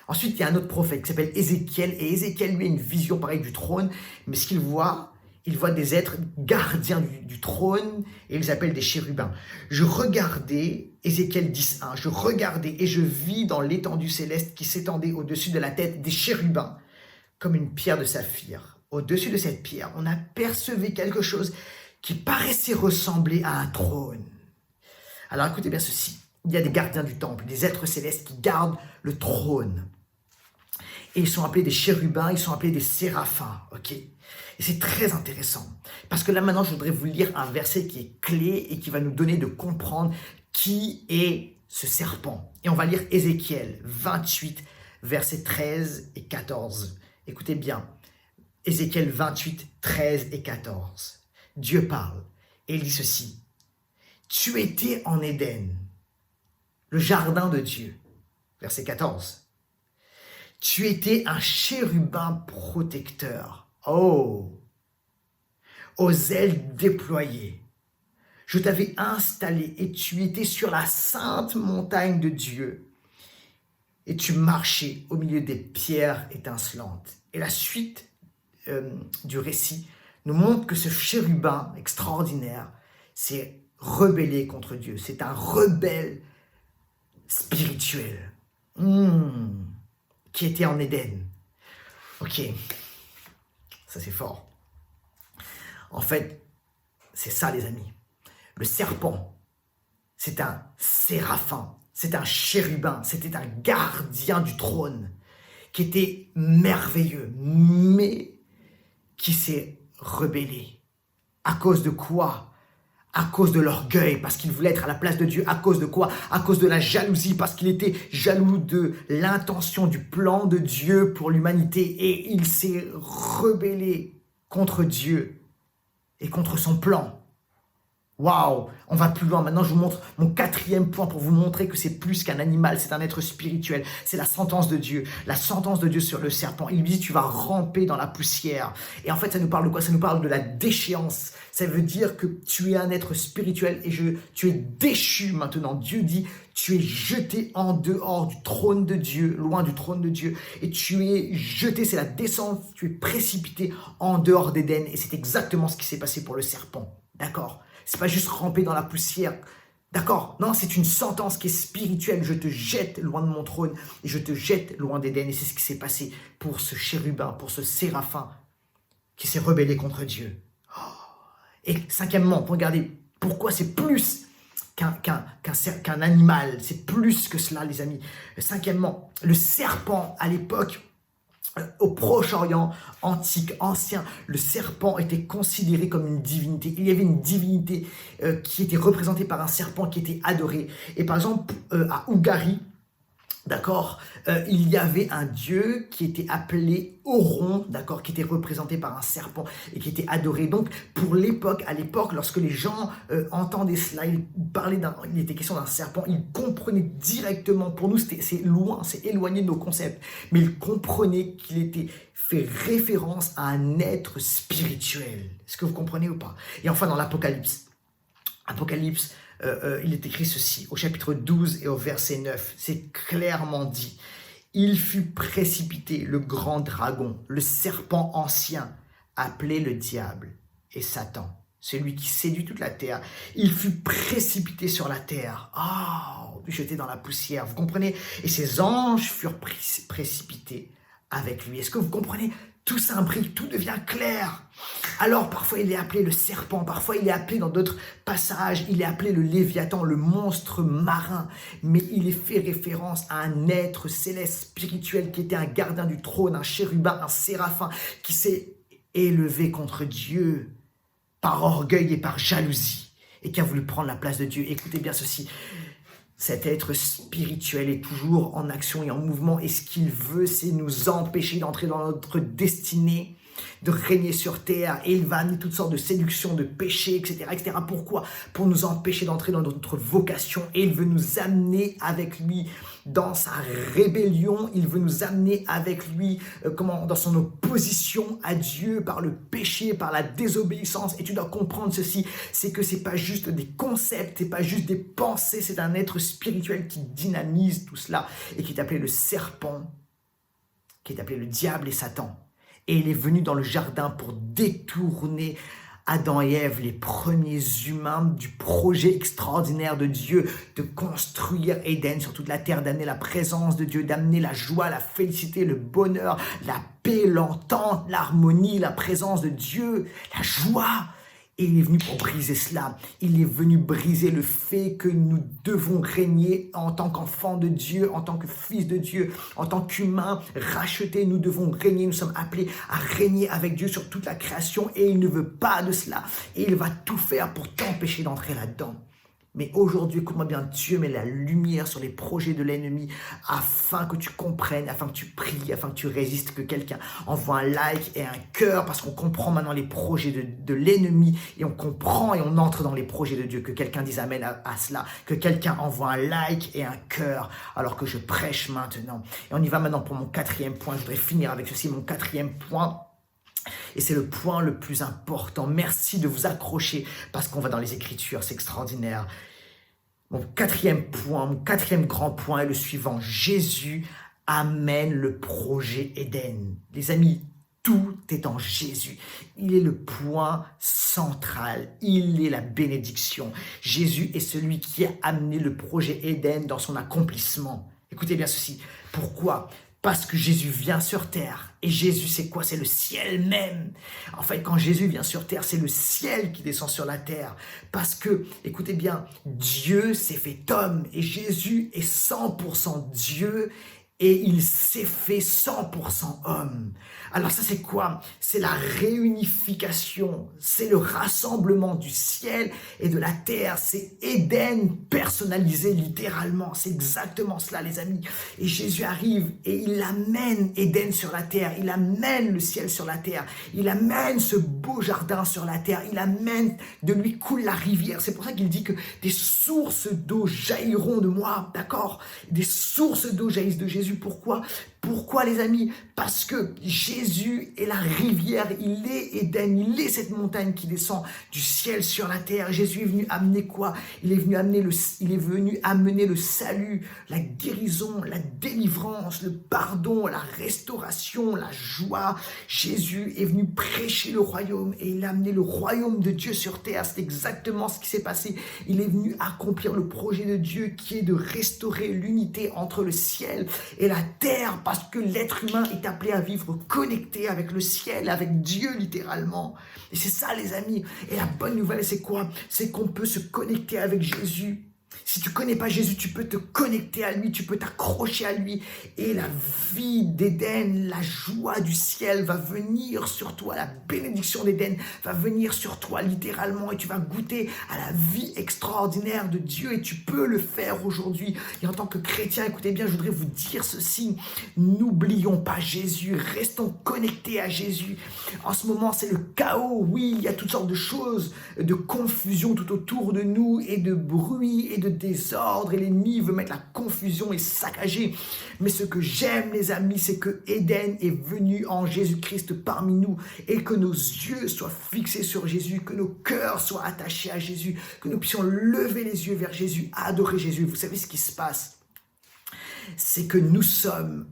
Ensuite, il y a un autre prophète qui s'appelle Ézéchiel. Et Ézéchiel, lui, a une vision pareille du trône. Mais ce qu'il voit, il voit des êtres gardiens du trône et ils appellent des chérubins. Je regardais, Ézéchiel 10.1, je regardais et je vis dans l'étendue céleste qui s'étendait au-dessus de la tête des chérubins comme une pierre de saphir. Au-dessus de cette pierre, on apercevait quelque chose qui paraissait ressembler à un trône. Alors écoutez bien ceci, il y a des gardiens du temple, des êtres célestes qui gardent le trône. Et ils sont appelés des chérubins, ils sont appelés des séraphins, ok? Et c'est très intéressant, parce que là maintenant, je voudrais vous lire un verset qui est clé et qui va nous donner de comprendre qui est ce serpent. Et on va lire Ézéchiel 28, versets 13 et 14. Écoutez bien, Ézéchiel 28, 13 et 14. Dieu parle et il dit ceci: tu étais en Éden, le jardin de Dieu. Verset 14. Tu étais un chérubin protecteur. Oh! Aux ailes déployées. Je t'avais installé et tu étais sur la sainte montagne de Dieu. Et tu marchais au milieu des pierres étincelantes. Et la suite du récit nous montre que ce chérubin extraordinaire s'est rebellé contre Dieu. C'est un rebelle spirituel. Qui était en Éden. Ok, ça c'est fort. En fait, c'est ça les amis. Le serpent, c'est un séraphin, c'est un chérubin, c'était un gardien du trône qui était merveilleux, mais qui s'est rebellé. À cause de quoi ? À cause de l'orgueil, parce qu'il voulait être à la place de Dieu. À cause de quoi? À cause de la jalousie, parce qu'il était jaloux de l'intention, du plan de Dieu pour l'humanité. Et il s'est rebellé contre Dieu et contre son plan. Waouh, on va plus loin. Maintenant, je vous montre mon 4e point pour vous montrer que c'est plus qu'un animal, c'est un être spirituel. C'est la sentence de Dieu. La sentence de Dieu sur le serpent. Il lui dit, tu vas ramper dans la poussière. Et en fait, ça nous parle de quoi? Ça nous parle de la déchéance. Ça veut dire que tu es un être spirituel et tu es déchu maintenant. Dieu dit, tu es jeté en dehors du trône de Dieu, loin du trône de Dieu. Et tu es jeté, c'est la descente, tu es précipité en dehors d'Éden. Et c'est exactement ce qui s'est passé pour le serpent. D'accord? C'est pas juste ramper dans la poussière. D'accord? Non, c'est une sentence qui est spirituelle. Je te jette loin de mon trône et je te jette loin d'Éden. Et c'est ce qui s'est passé pour ce chérubin, pour ce séraphin qui s'est rebellé contre Dieu. Et 5e, regardez, pourquoi c'est plus qu'un animal. C'est plus que cela, les amis. 5e, le serpent, à l'époque, au Proche-Orient antique, ancien, le serpent était considéré comme une divinité. Il y avait une divinité qui était représentée par un serpent qui était adoré. Et par exemple, à Ougari, d'accord, il y avait un dieu qui était appelé Oron, d'accord, qui était représenté par un serpent et qui était adoré. Donc, pour l'époque, à l'époque, lorsque les gens entendaient cela, il était question d'un serpent, ils comprenaient directement, pour nous, c'est loin, c'est éloigné de nos concepts, mais ils comprenaient qu'il était fait référence à un être spirituel. Est-ce que vous comprenez ou pas? Et enfin, dans l'Apocalypse, il est écrit ceci, au chapitre 12 et au verset 9, c'est clairement dit. Il fut précipité, le grand dragon, le serpent ancien, appelé le diable et Satan. celui qui séduit toute la terre. Il fut précipité sur la terre, jeté dans la poussière, vous comprenez? Et ses anges furent précipités avec lui. Est-ce que vous comprenez? Tout s'imbrique, tout devient clair. Alors parfois il est appelé le serpent, parfois il est appelé dans d'autres passages, il est appelé le Léviathan, le monstre marin, mais il est fait référence à un être céleste spirituel qui était un gardien du trône, un chérubin, un séraphin, qui s'est élevé contre Dieu par orgueil et par jalousie, et qui a voulu prendre la place de Dieu. Écoutez bien ceci, cet être spirituel est toujours en action et en mouvement, et ce qu'il veut, c'est nous empêcher d'entrer dans notre destinée, de régner sur terre, et il va amener toutes sortes de séductions, de péchés, etc., etc. Pourquoi? Pour nous empêcher d'entrer dans notre vocation, et il veut nous amener avec lui dans sa rébellion, il veut nous amener avec lui dans son opposition à Dieu par le péché, par la désobéissance. Et tu dois comprendre ceci, c'est que c'est pas juste des concepts, c'est pas juste des pensées, c'est un être spirituel qui dynamise tout cela et qui est appelé le serpent, qui est appelé le diable et Satan. Et il est venu dans le jardin pour détourner Adam et Ève, les premiers humains, du projet extraordinaire de Dieu de construire Éden sur toute la terre, d'amener la présence de Dieu, d'amener la joie, la félicité, le bonheur, la paix, l'entente, l'harmonie, la présence de Dieu, la joie. Et il est venu pour briser cela. Il est venu briser le fait que nous devons régner en tant qu'enfants de Dieu, en tant que fils de Dieu, en tant qu'humains rachetés. Nous devons régner, nous sommes appelés à régner avec Dieu sur toute la création, et il ne veut pas de cela. Et il va tout faire pour t'empêcher d'entrer là-dedans. Mais aujourd'hui, écoute-moi bien, Dieu met la lumière sur les projets de l'ennemi afin que tu comprennes, afin que tu pries, afin que tu résistes, que quelqu'un envoie un like et un cœur, parce qu'on comprend maintenant les projets de l'ennemi, et on comprend et on entre dans les projets de Dieu. Que quelqu'un dise amen à cela, que quelqu'un envoie un like et un cœur alors que je prêche maintenant. Et on y va maintenant pour mon 4e point. Je voudrais finir avec ceci, mon 4e point. Et c'est le point le plus important. Merci de vous accrocher parce qu'on va dans les Écritures, c'est extraordinaire. Mon 4e point, mon 4e grand point est le suivant. Jésus amène le projet Éden. Les amis, tout est en Jésus. Il est le point central. Il est la bénédiction. Jésus est celui qui a amené le projet Éden dans son accomplissement. Écoutez bien ceci. Pourquoi ? Parce que Jésus vient sur terre. Et Jésus, c'est quoi? C'est le ciel même. En fait, quand Jésus vient sur terre, c'est le ciel qui descend sur la terre. Parce que, écoutez bien, Dieu s'est fait homme. Et Jésus est 100% Dieu. Et il s'est fait 100% homme. Alors ça, c'est quoi? C'est la réunification. C'est le rassemblement du ciel et de la terre. C'est Éden personnalisé littéralement. C'est exactement cela, les amis. Et Jésus arrive et il amène Éden sur la terre. Il amène le ciel sur la terre. Il amène ce beau jardin sur la terre. Il amène, de lui coule la rivière. C'est pour ça qu'il dit que des sources d'eau jailliront de moi. D'accord? Des sources d'eau jaillissent de Jésus. Pourquoi? Pourquoi, les amis? Parce que Jésus est la rivière, il est Éden, il est cette montagne qui descend du ciel sur la terre. Jésus est venu amener quoi? Il est venu amener le salut, la guérison, la délivrance, le pardon, la restauration, la joie. Jésus est venu prêcher le royaume et il a amené le royaume de Dieu sur terre. C'est exactement ce qui s'est passé. Il est venu accomplir le projet de Dieu qui est de restaurer l'unité entre le ciel et la terre, parce que l'être humain est appelé à vivre connecté avec le ciel, avec Dieu littéralement. Et c'est ça, les amis. Et la bonne nouvelle, c'est quoi? C'est qu'on peut se connecter avec Jésus. Si tu connais pas Jésus, tu peux te connecter à lui, tu peux t'accrocher à lui. Et la vie d'Éden, la joie du ciel va venir sur toi. La bénédiction d'Éden va venir sur toi littéralement. Et tu vas goûter à la vie extraordinaire de Dieu. Et tu peux le faire aujourd'hui. Et en tant que chrétien, écoutez bien, je voudrais vous dire ceci. N'oublions pas Jésus. Restons connectés à Jésus. En ce moment, c'est le chaos. Oui, il y a toutes sortes de choses, de confusion tout autour de nous et de bruit et de désordre, et l'ennemi veut mettre la confusion et saccager. Mais ce que j'aime, les amis, c'est que Éden est venu en Jésus-Christ parmi nous, et que nos yeux soient fixés sur Jésus, que nos cœurs soient attachés à Jésus, que nous puissions lever les yeux vers Jésus, adorer Jésus. Vous savez ce qui se passe? C'est que nous sommes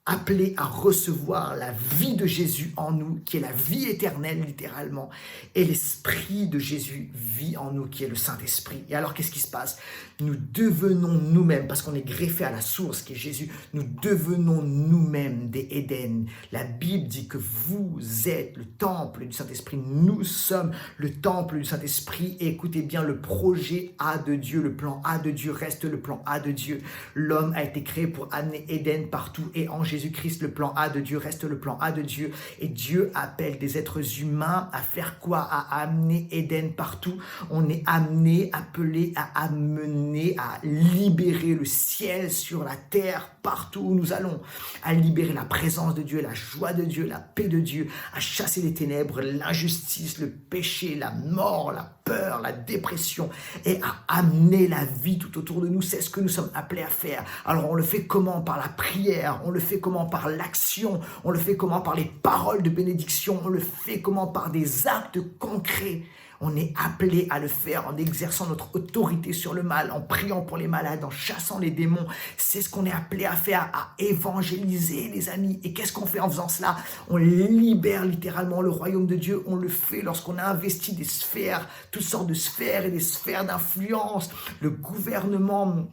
appelés à recevoir la vie de Jésus en nous, qui est la vie éternelle littéralement, et l'Esprit de Jésus vit en nous, qui est le Saint-Esprit. Et alors qu'est-ce qui se passe? Nous devenons nous-mêmes, parce qu'on est greffé à la source qui est Jésus, nous devenons nous-mêmes des Éden. La Bible dit que vous êtes le temple du Saint-Esprit, nous sommes le temple du Saint-Esprit. Et écoutez bien, le projet A de Dieu, le plan A de Dieu reste le plan A de Dieu. L'homme a été créé pour amener Éden partout, et en Jésus-Christ, le plan A de Dieu reste le plan A de Dieu. Et Dieu appelle des êtres humains à faire quoi? À amener Éden partout. On est amené, appelé à amener, à libérer le ciel sur la terre partout où nous allons, à libérer la présence de Dieu, la joie de Dieu, la paix de Dieu, à chasser les ténèbres, l'injustice, le péché, la mort, la peur, la dépression, et à amener la vie tout autour de nous. C'est ce que nous sommes appelés à faire. Alors on le fait comment? Par la prière. On le fait comment? Par l'action. On le fait comment? Par les paroles de bénédiction. On le fait comment? Par des actes concrets. On est appelé à le faire en exerçant notre autorité sur le mal, en priant pour les malades, en chassant les démons. C'est ce qu'on est appelé à faire, à évangéliser, les amis. Et qu'est-ce qu'on fait en faisant cela? On libère littéralement le royaume de Dieu. On le fait lorsqu'on a investi des sphères, toutes sortes de sphères et des sphères d'influence. Le gouvernement...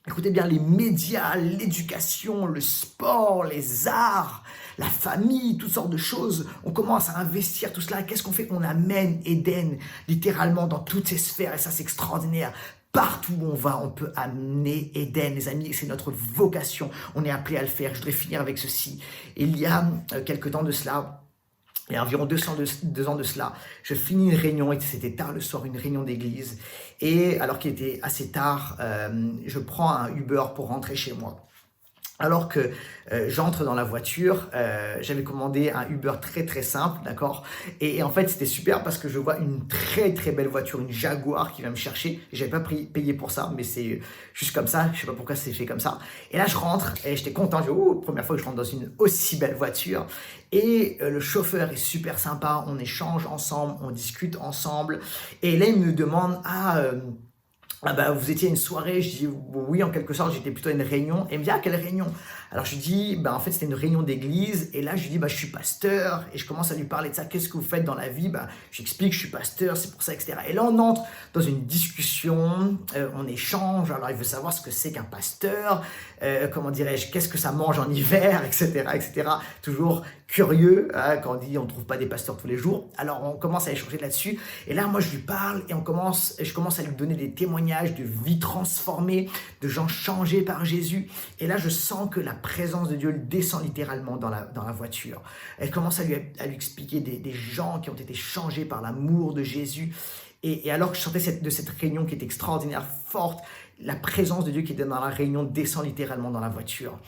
Écoutez bien, les médias, l'éducation, le sport, les arts, la famille, toutes sortes de choses. On commence à investir tout cela. Qu'est-ce qu'on fait? On amène Éden littéralement dans toutes ces sphères, et ça c'est extraordinaire. Partout où on va, on peut amener Éden, les amis, c'est notre vocation. On est appelé à le faire. Je voudrais finir avec ceci. Il y a quelque temps de cela, il y a environ 2 ans de cela, je finis une réunion, et c'était tard le soir, une réunion d'église. Et alors qu'il était assez tard, je prends un Uber pour rentrer chez moi. Alors que j'entre dans la voiture, j'avais commandé un Uber très très simple, d'accord, et en fait c'était super parce que je vois une très très belle voiture, une Jaguar qui va me chercher. J'avais pas payé pour ça, mais c'est juste comme ça, je sais pas pourquoi c'est fait comme ça. Et là je rentre et j'étais content, je dis oh, première fois que je rentre dans une aussi belle voiture. Et le chauffeur est super sympa, on échange ensemble, on discute ensemble, et là il me demande ah bah vous étiez à une soirée? Je dis oui, en quelque sorte, j'étais plutôt à une réunion. Et il me dit ah, quelle réunion? Alors je dis bah en fait c'était une réunion d'église, et là je lui dis bah je suis pasteur, et je commence à lui parler de ça. Qu'est-ce que vous faites dans la vie? Bah j'explique, je suis pasteur, c'est pour ça, etc. Et là on entre dans une discussion, on échange. Alors il veut savoir ce que c'est qu'un pasteur, comment dirais-je, qu'est-ce que ça mange en hiver, etc., etc. Toujours curieux, hein, quand on dit on ne trouve pas des pasteurs tous les jours. Alors on commence à échanger là-dessus, et là moi je lui parle, et je commence à lui donner des témoignages de vie transformée, de gens changés par Jésus. Et là je sens que la présence de Dieu descend littéralement dans la voiture. Elle commence à lui expliquer des gens qui ont été changés par l'amour de Jésus. Et alors que je sortais de cette réunion qui était extraordinaire, forte, la présence de Dieu qui était dans la réunion descend littéralement dans la voiture.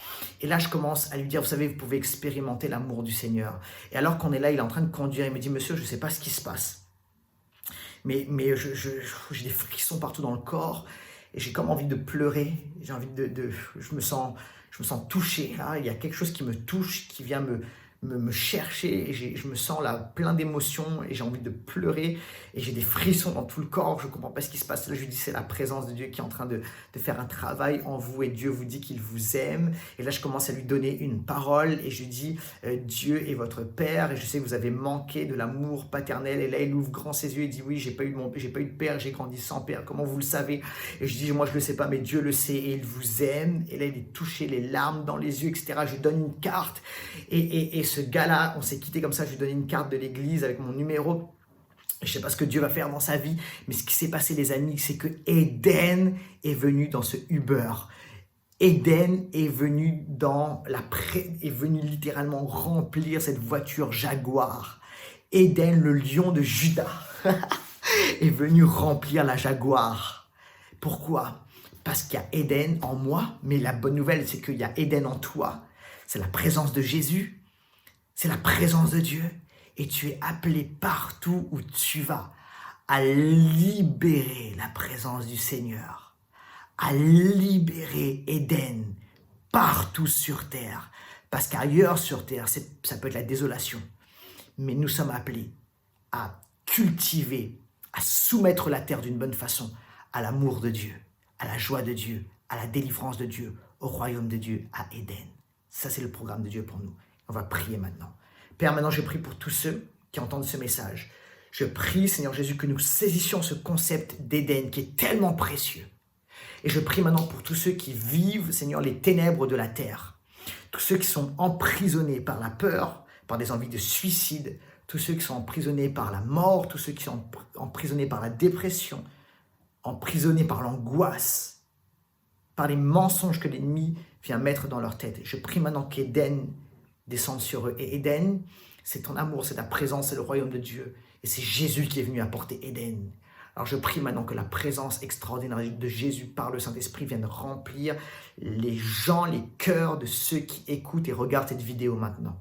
Et là, je commence à lui dire, vous savez, vous pouvez expérimenter l'amour du Seigneur. Et alors qu'on est là, il est en train de conduire, il me dit, monsieur, je ne sais pas ce qui se passe, mais j'ai des frissons partout dans le corps, et j'ai comme envie de pleurer. J'ai envie je me sens touché. Là. Il y a quelque chose qui me touche, qui vient me chercher, et je me sens là plein d'émotions, et j'ai envie de pleurer, et j'ai des frissons dans tout le corps. Je ne comprends pas ce qui se passe. Là, je lui dis, c'est la présence de Dieu qui est en train de faire un travail en vous, et Dieu vous dit qu'il vous aime. Et là, je commence à lui donner une parole, et je lui dis, Dieu est votre Père, et je sais que vous avez manqué de l'amour paternel. Et là, il ouvre grand ses yeux et dit, oui, j'ai pas eu de père, j'ai grandi sans père, comment vous le savez? Et je dis, moi je le sais pas, mais Dieu le sait, et il vous aime. Et là, il est touché, les larmes dans les yeux, etc. Je lui donne une carte, et ce gars-là, on s'est quitté comme ça, je lui ai donné une carte de l'église avec mon numéro. Je ne sais pas ce que Dieu va faire dans sa vie, mais ce qui s'est passé, les amis, c'est que Éden est venu dans ce Uber. Éden est venu est venu littéralement remplir cette voiture Jaguar. Éden, le lion de Juda, est venu remplir la Jaguar. Pourquoi? Parce qu'il y a Éden en moi, mais la bonne nouvelle, c'est qu'il y a Éden en toi. C'est la présence de Jésus. C'est la présence de Dieu, et tu es appelé partout où tu vas à libérer la présence du Seigneur, à libérer Éden partout sur terre, parce qu'ailleurs sur terre, ça peut être la désolation, mais nous sommes appelés à cultiver, à soumettre la terre d'une bonne façon à l'amour de Dieu, à la joie de Dieu, à la délivrance de Dieu, au royaume de Dieu, à Éden. Ça, c'est le programme de Dieu pour nous. On va prier maintenant. Père, maintenant, je prie pour tous ceux qui entendent ce message. Je prie, Seigneur Jésus, que nous saisissions ce concept d'Éden qui est tellement précieux. Et je prie maintenant pour tous ceux qui vivent, Seigneur, les ténèbres de la terre. Tous ceux qui sont emprisonnés par la peur, par des envies de suicide, tous ceux qui sont emprisonnés par la mort, tous ceux qui sont emprisonnés par la dépression, emprisonnés par l'angoisse, par les mensonges que l'ennemi vient mettre dans leur tête. Je prie maintenant qu'Éden descende sur eux. Et Éden, c'est ton amour, c'est ta présence, c'est le royaume de Dieu. Et c'est Jésus qui est venu apporter Éden. Alors je prie maintenant que la présence extraordinaire de Jésus par le Saint-Esprit vienne remplir les gens, les cœurs de ceux qui écoutent et regardent cette vidéo maintenant.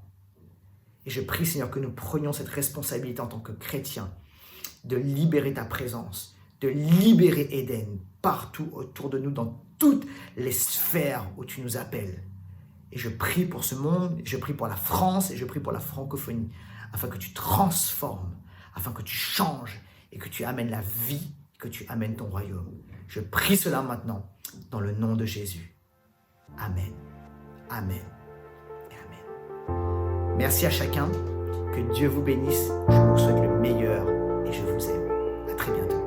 Et je prie, Seigneur, que nous prenions cette responsabilité en tant que chrétiens de libérer ta présence, de libérer Éden partout autour de nous, dans toutes les sphères où tu nous appelles. Et je prie pour ce monde, je prie pour la France et je prie pour la francophonie, afin que tu transformes, afin que tu changes et que tu amènes la vie, que tu amènes ton royaume. Je prie cela maintenant, dans le nom de Jésus. Amen. Amen. Et amen. Merci à chacun. Que Dieu vous bénisse. Je vous souhaite le meilleur et je vous aime. À très bientôt.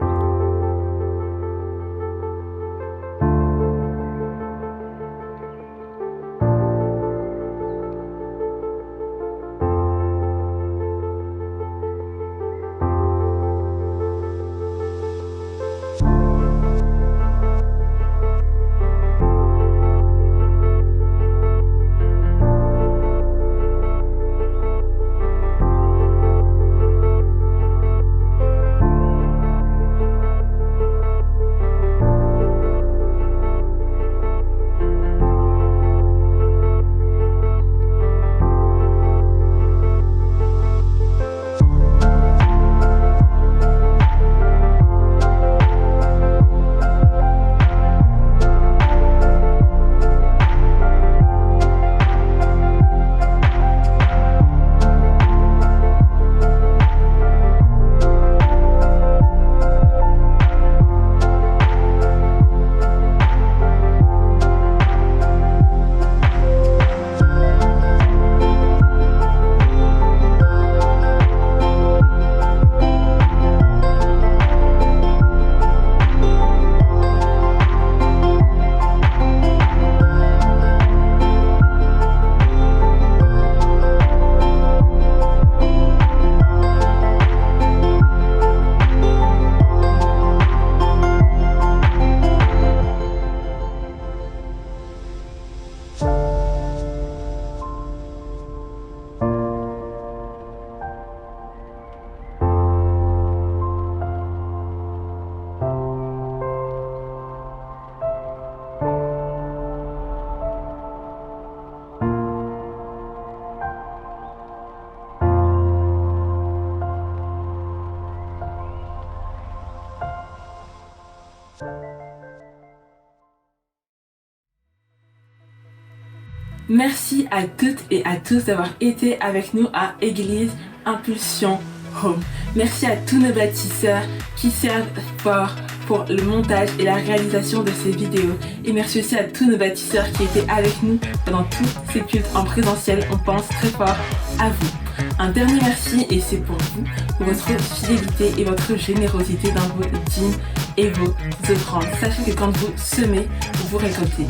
Merci à toutes et à tous d'avoir été avec nous à Église Impulsion Home. Merci à tous nos bâtisseurs qui servent fort pour le montage et la réalisation de ces vidéos. Et merci aussi à tous nos bâtisseurs qui étaient avec nous pendant tous ces cultes en présentiel. On pense très fort à vous. Un dernier merci, et c'est pour vous, pour votre fidélité et votre générosité dans vos dîmes et vos offrandes. Sachez que quand vous semez, vous récoltez.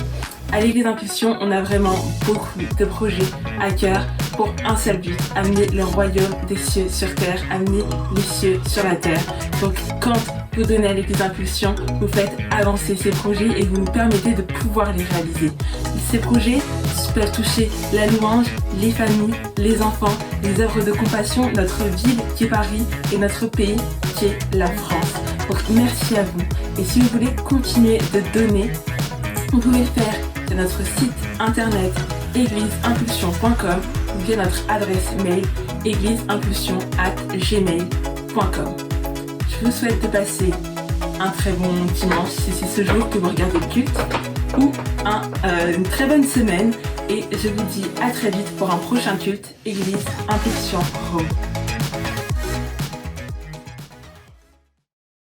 À l'Église Impulsion, on a vraiment beaucoup de projets à cœur pour un seul but, amener le royaume des cieux sur terre, amener les cieux sur la terre. Donc quand vous donnez à l'Église Impulsion, vous faites avancer ces projets et vous nous permettez de pouvoir les réaliser. Ces projets peuvent toucher la louange, les familles, les enfants, les œuvres de compassion, notre ville qui est Paris et notre pays qui est la France. Donc merci à vous. Et si vous voulez continuer de donner, vous pouvez le faire sur notre site internet égliseimpulsion.com ou via notre adresse mail égliseimpulsion@gmail.com. Je vous souhaite de passer un très bon dimanche si c'est ce jour que vous regardez le culte, ou une très bonne semaine, et je vous dis à très vite pour un prochain culte Église Impulsion Home.